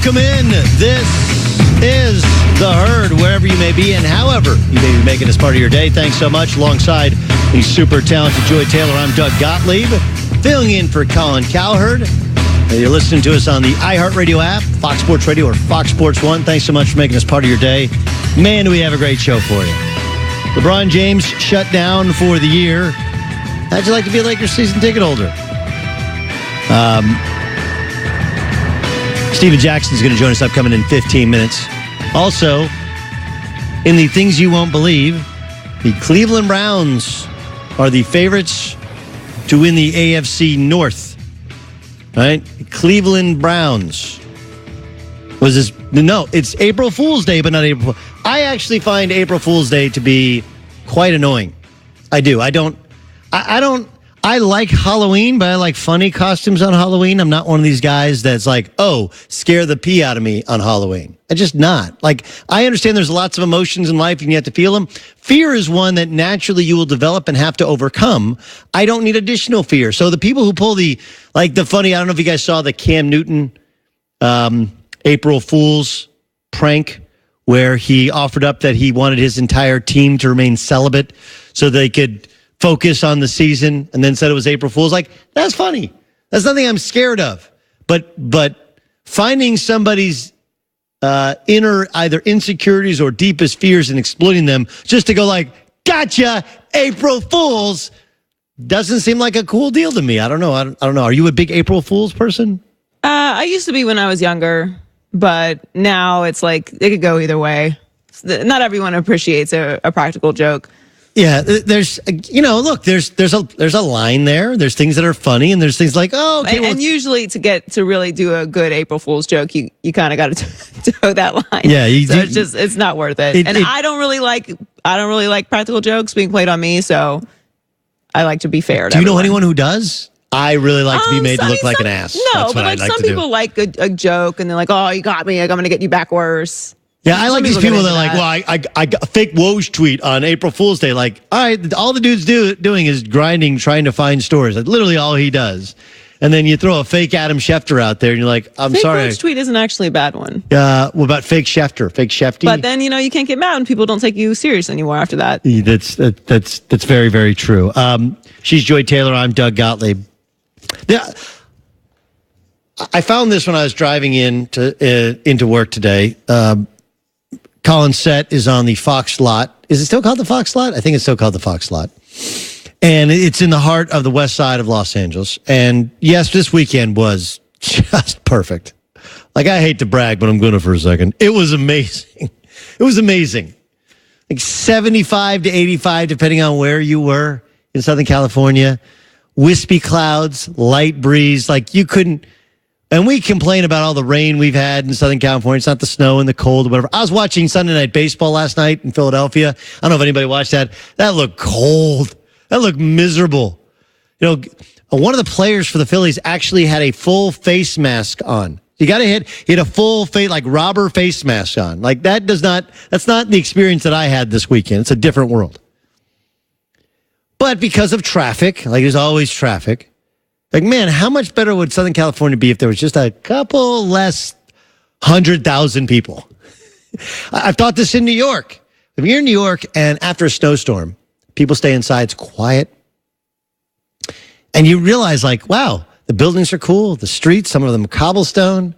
Welcome in. This is The Herd, wherever you may be and however you may be making this part of your day. Thanks so much. Alongside the super talented Joy Taylor, I'm Doug Gottlieb, filling in for Colin Cowherd. You're listening to us on the iHeartRadio app, Fox Sports Radio, or Fox Sports 1. Thanks so much for making this part of your day. Man, do we have a great show for you. LeBron James shut down for the year. How'd you like to be a Lakers season ticket holder? Steven Jackson's going to join us upcoming in 15 minutes. Also, in the things you won't believe, the Cleveland Browns are the favorites to win the AFC North. Right? Cleveland Browns. Was this? No, it's April Fool's Day, but not April. I actually find April Fool's Day to be quite annoying. I do. I like Halloween, but I like funny costumes on Halloween. I'm not one of these guys that's like, oh, scare the pee out of me on Halloween. I'm just not. Like, I understand there's lots of emotions in life and you have to feel them. Fear is one that naturally you will develop and have to overcome. I don't need additional fear. So the people who pull the funny, I don't know if you guys saw the Cam Newton April Fool's prank where he offered up that he wanted his entire team to remain celibate so they could focus on the season, and then said it was April Fool's. Like, that's funny. That's nothing I'm scared of. But finding somebody's inner either insecurities or deepest fears and exploiting them just to go like, gotcha, April Fool's, doesn't seem like a cool deal to me. I don't know. I don't know. Are you a big April Fool's person? I used to be when I was younger, but now it's like it could go either way. Not everyone appreciates a practical joke. Yeah, there's, look, there's a line there. There's things that are funny, and there's things like, oh, okay. And usually to really do a good April Fool's joke, you kind of got to toe that line. Yeah, it's not worth it. I don't really like practical jokes being played on me, so I like to be fair. Do you know anyone who does? I really like to be made to look like an ass. No, but some people like a joke, and they're like, oh, you got me. Like, I'm going to get you back worse. Yeah, I like these people that are like, well, I got a fake Woj tweet on April Fool's Day. Like, all right, all the dude's doing is grinding, trying to find stories. That's literally all he does. And then you throw a fake Adam Schefter out there, and you're like, I'm sorry. Fake Woj tweet isn't actually a bad one. What about fake Schefter? Fake Shefty? But then, you can't get mad when people don't take you serious anymore after that. That's very, very true. She's Joy Taylor. I'm Doug Gottlieb. Yeah, I found this when I was driving into work today. Colin's set is on the Fox lot. Is it still called the Fox lot? I think it's still called the Fox lot. And it's in the heart of the west side of Los Angeles. And yes, this weekend was just perfect. Like, I hate to brag, but I'm going to for a second. It was amazing. It was amazing. Like 75 to 85, depending on where you were in Southern California. Wispy clouds, light breeze. Like, you couldn't. And we complain about all the rain we've had in Southern California. It's not the snow and the cold or whatever. I was watching Sunday Night Baseball last night in Philadelphia. I don't know if anybody watched that. That looked cold. That looked miserable. One of the players for the Phillies actually had a full face mask on. You got to he had a full face, like robber face mask on. Like, that's not the experience that I had this weekend. It's a different world. But because of traffic, like there's always traffic, like, man, how much better would Southern California be if there was just a couple less 100,000 people? I've taught this in New York. If you're in New York and after a snowstorm, people stay inside, it's quiet. And you realize, like, wow, the buildings are cool, the streets, some of them cobblestone.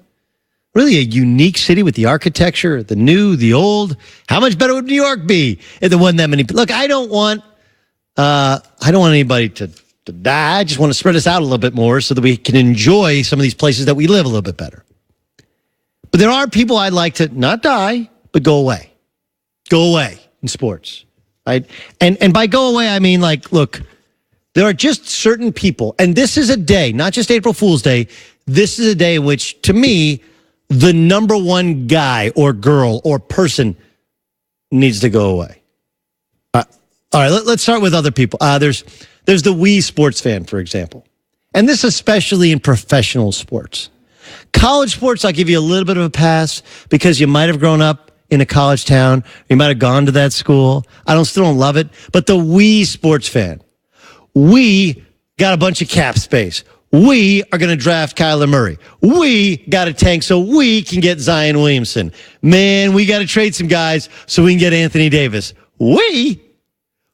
Really a unique city with the architecture, the new, the old. How much better would New York be if there wasn't that many people? Look, I don't want anybody to die. I just want to spread us out a little bit more so that we can enjoy some of these places that we live a little bit better. But there are people I'd like to not die, but go away. Go away in sports, right? And by go away, I mean, like, look, there are just certain people, and this is a day, not just April Fool's Day, this is a day in which, to me, the number one guy or girl or person needs to go away. All right, let's start with other people. There's the Wii sports fan, for example. And this especially in professional sports. College sports, I'll give you a little bit of a pass because you might have grown up in a college town. You might have gone to that school. Still don't love it. But the Wii sports fan, we got a bunch of cap space. We are going to draft Kyler Murray. We got a tank so we can get Zion Williamson. Man, we got to trade some guys so we can get Anthony Davis. We?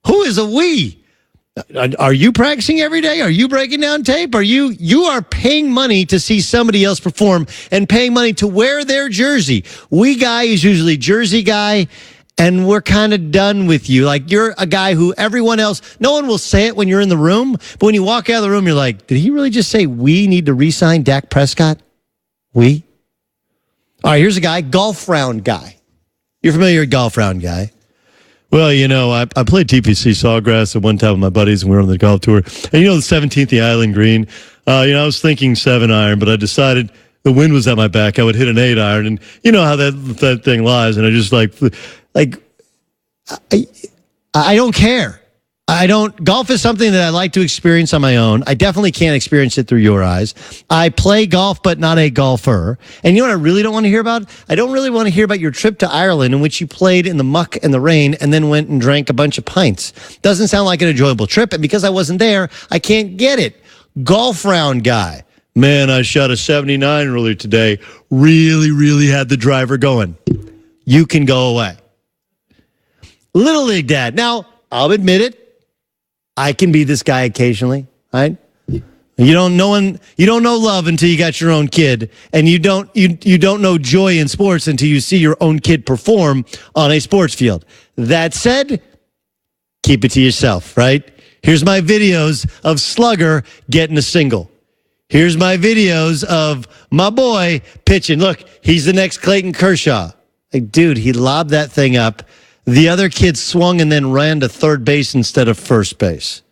Who is a we? Are you practicing every day? Are you breaking down tape? You are paying money to see somebody else perform and paying money to wear their jersey. We guy is usually jersey guy, and we're kind of done with you. Like, you're a guy who everyone else, no one will say it when you're in the room, but when you walk out of the room, you're like, did he really just say we need to re-sign Dak Prescott? We? All right, here's a guy, golf round guy. You're familiar with golf round guy? Well, I played TPC Sawgrass at one time with my buddies, and we were on the golf tour. And the 17th, the Island Green, I was thinking 7-iron, but I decided the wind was at my back. I would hit an 8-iron, and you know how that thing lies. And I just I don't care. Golf is something that I like to experience on my own. I definitely can't experience it through your eyes. I play golf, but not a golfer. And you know what I really don't want to hear about? I don't really want to hear about your trip to Ireland in which you played in the muck and the rain and then went and drank a bunch of pints. Doesn't sound like an enjoyable trip. And because I wasn't there, I can't get it. Golf round guy. Man, I shot a 79 earlier today. Really, really had the driver going. You can go away. Little League dad. Now, I'll admit it. I can be this guy occasionally, right? You don't know love until you got your own kid, and you don't know joy in sports until you see your own kid perform on a sports field. That said, keep it to yourself, right? Here's my videos of Slugger getting a single. Here's my videos of my boy pitching. Look, he's the next Clayton Kershaw. Like, dude, he lobbed that thing up. The other kid swung and then ran to third base instead of first base.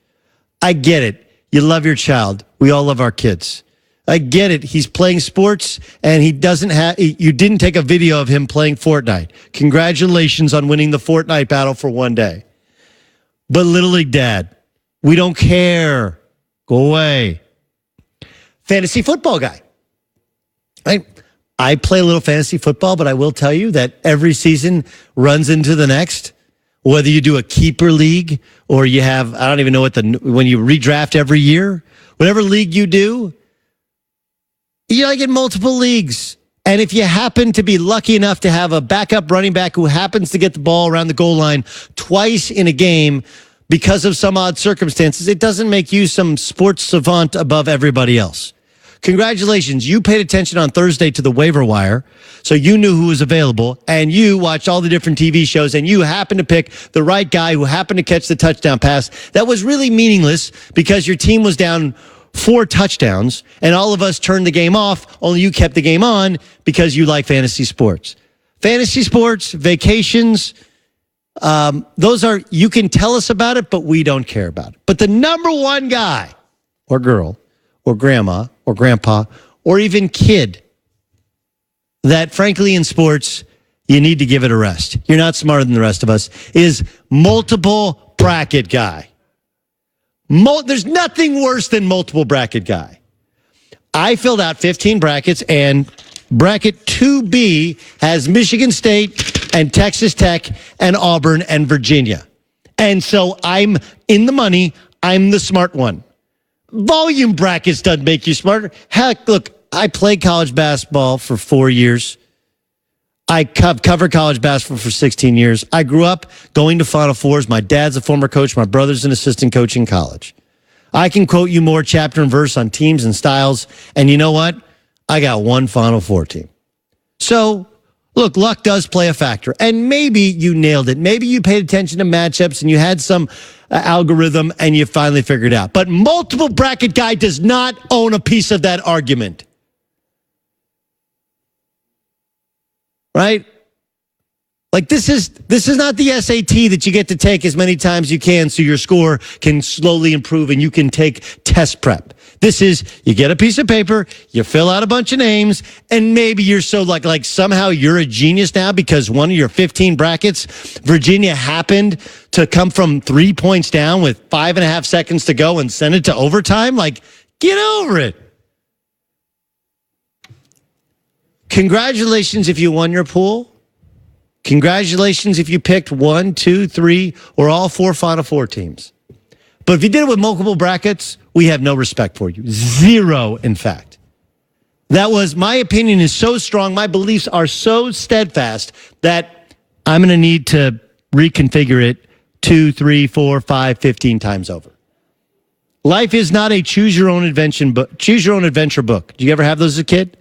I get it. You love your child. We all love our kids. I get it. He's playing sports and you didn't take a video of him playing Fortnite. Congratulations on winning the Fortnite battle for one day. But Little League dad, we don't care. Go away. Fantasy football guy. Right? I play a little fantasy football, but I will tell you that every season runs into the next. Whether you do a keeper league or you have, I don't even know when you redraft every year, whatever league you do, you gotta get multiple leagues. And if you happen to be lucky enough to have a backup running back who happens to get the ball around the goal line twice in a game because of some odd circumstances, it doesn't make you some sports savant above everybody else. Congratulations. You paid attention on Thursday to the waiver wire, so you knew who was available, and you watched all the different TV shows, and you happened to pick the right guy who happened to catch the touchdown pass. That was really meaningless because your team was down 4 touchdowns, and all of us turned the game off, only you kept the game on because you like fantasy sports. Fantasy sports, vacations, those are, you can tell us about it, but we don't care about it. But the number one guy or girl or grandma or grandpa or even kid that, frankly, in sports, you need to give it a rest. You're not smarter than the rest of us, is multiple bracket guy. There's nothing worse than multiple bracket guy. I filled out 15 brackets, and bracket 2B has Michigan State and Texas Tech and Auburn and Virginia. And so I'm in the money. I'm the smart one. Volume brackets doesn't make you smarter. Heck, look, I played college basketball for 4 years. I covered college basketball for 16 years. I grew up going to Final Fours. My dad's a former coach. My brother's an assistant coach in college. I can quote you more chapter and verse on teams and styles. And you know what? I got one Final Four team. So, look, luck does play a factor. And maybe you nailed it. Maybe you paid attention to matchups and you had some algorithm and you finally figured it out. But multiple bracket guy does not own a piece of that argument. Right? Like, this is not the SAT that you get to take as many times as you can so your score can slowly improve and you can take test prep. This is, you get a piece of paper, you fill out a bunch of names, and maybe you're so like somehow you're a genius now because one of your 15 brackets, Virginia happened to come from 3 points down with 5.5 seconds to go and send it to overtime. Like, get over it. Congratulations if you won your pool. Congratulations if you picked 1, 2, 3, or all 4 Final Four teams. But if you did it with multiple brackets, we have no respect for you. Zero, in fact. That was, my opinion is so strong, my beliefs are so steadfast that I'm going to need to reconfigure it 2, 3, 4, 5, 15 times over. Life is not a choose your own adventure book. Did you ever have those as a kid?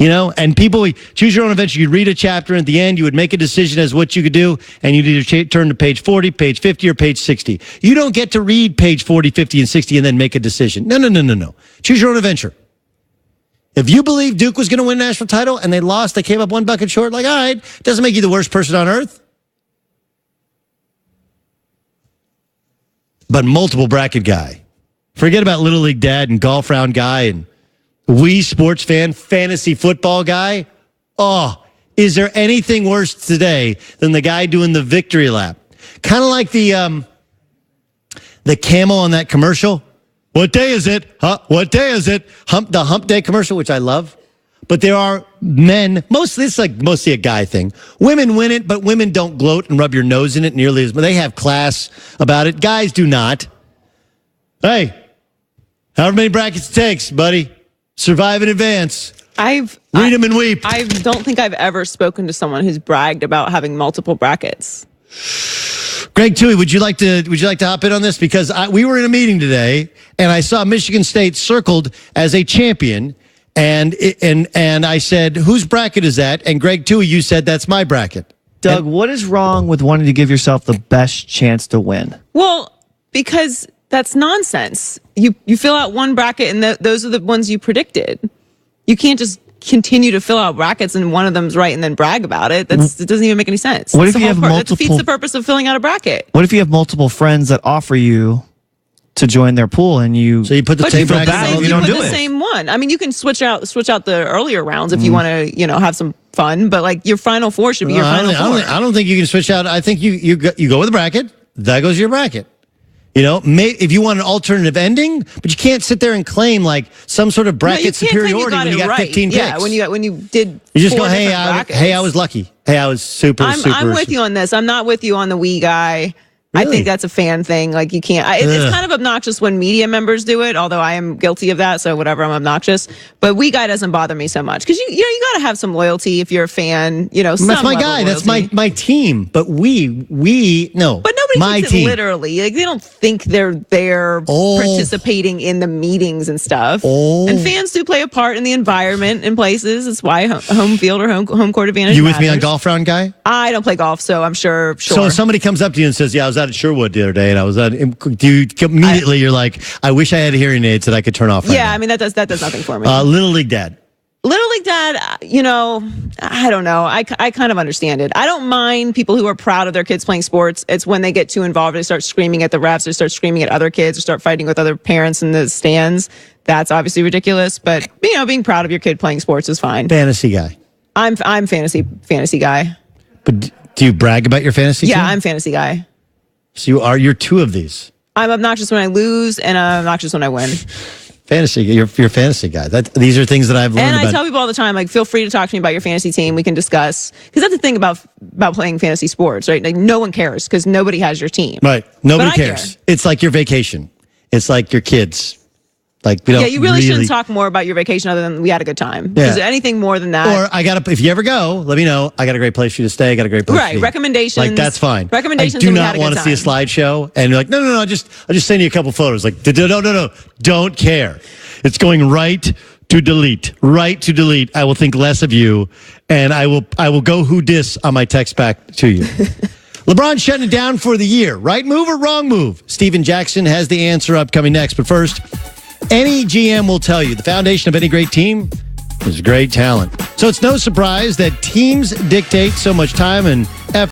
And people, choose your own adventure. You'd read a chapter, and at the end, you would make a decision as what you could do, and you'd either turn to page 40, page 50, or page 60. You don't get to read page 40, 50, and 60 and then make a decision. No. Choose your own adventure. If you believe Duke was going to win a national title and they lost, they came up one bucket short, all right, doesn't make you the worst person on earth. But multiple bracket guy. Forget about Little League dad and golf round guy and Wii sports fan, fantasy football guy. Oh, is there anything worse today than the guy doing the victory lap? Kind of like the camo on that commercial. What day is it? What day is it? The hump day commercial, which I love. But there are men, mostly a guy thing. Women win it, but women don't gloat and rub your nose in it nearly as much. They have class about it. Guys do not. Hey, however many brackets it takes, buddy. Survive in advance. Read them and weep. I don't think I've ever spoken to someone who's bragged about having multiple brackets. Greg Toohey, would you like to hop in on this? Because we were in a meeting today, and I saw Michigan State circled as a champion, and I said, whose bracket is that? And Greg Toohey, you said that's my bracket. Doug, what is wrong with wanting to give yourself the best chance to win? Well, because that's nonsense. You fill out one bracket, and those are the ones you predicted. You can't just continue to fill out brackets and one of them's right and then brag about it. It doesn't even make any sense. What if you have multiple? That defeats the purpose of filling out a bracket. What if you have multiple friends that offer you to join their pool and you? So you put the same bracket. You don't do the it. same one. I mean, you can switch out the earlier rounds if you want to, have some fun. But like your final four should be your final four. I don't think you can switch out. I think you go with a bracket. That goes your bracket. If you want an alternative ending, but you can't sit there and claim like some sort of bracket superiority when you got 15 picks. Yeah, when you did. You just go, hey, I was lucky. Hey, I was super. I'm with you on this. I'm not with you on the Wii guy. Really? I think that's a fan thing. Like you can't. It's kind of obnoxious when media members do it. Although I am guilty of that, so whatever. I'm obnoxious. But Wii guy doesn't bother me so much because you got to have some loyalty if you're a fan. That's my guy. That's my team. But we no. But nobody takes it literally. Like they don't think they're there participating in the meetings and stuff. And fans do play a part in the environment and places. It's why home field or home court advantage. You with me on golf round, guy? I don't play golf, so I'm sure. So if somebody comes up to you and says, "Yeah, I was out at Sherwood the other day, and I was out," you're like, "I wish I had hearing aids that I could turn off." Right now. I mean that does nothing for me. Little League dad. Little League dad, I don't know. I kind of understand it. I don't mind people who are proud of their kids playing sports. It's when they get too involved, they start screaming at the refs, they start screaming at other kids, or start fighting with other parents in the stands. That's obviously ridiculous. But being proud of your kid playing sports is fine. Fantasy guy. I'm fantasy guy. But do you brag about your fantasy? Yeah, team? I'm fantasy guy. So you're two of these. I'm obnoxious when I lose, and I'm obnoxious when I win. Fantasy, you're a fantasy guy. These are things that I've learned about. And I tell people all the time, like, feel free to talk to me about your fantasy team. We can discuss. Because that's the thing about playing fantasy sports, right? Like, no one cares because nobody has your team. Right. Nobody cares. It's like your vacation. It's like your kids. Like we don't. Yeah, you really shouldn't talk more about your vacation other than we had a good time. Because anything more than that. Or if you ever go, let me know. I got a great place for you to stay. I got a great place. Right. Recommendations. Like that's fine. Recommendations. I do not want to see a slideshow and you're like, no. I'll just send you a couple photos. Like no. Don't care. It's going right to delete. Right to delete. I will think less of you, and I will go who dis on my text back to you. LeBron shutting it down for the year. Right move or wrong move? Steven Jackson has the answer upcoming next. But first, any GM will tell you the foundation of any great team is great talent. So it's no surprise that teams dictate so much time and effort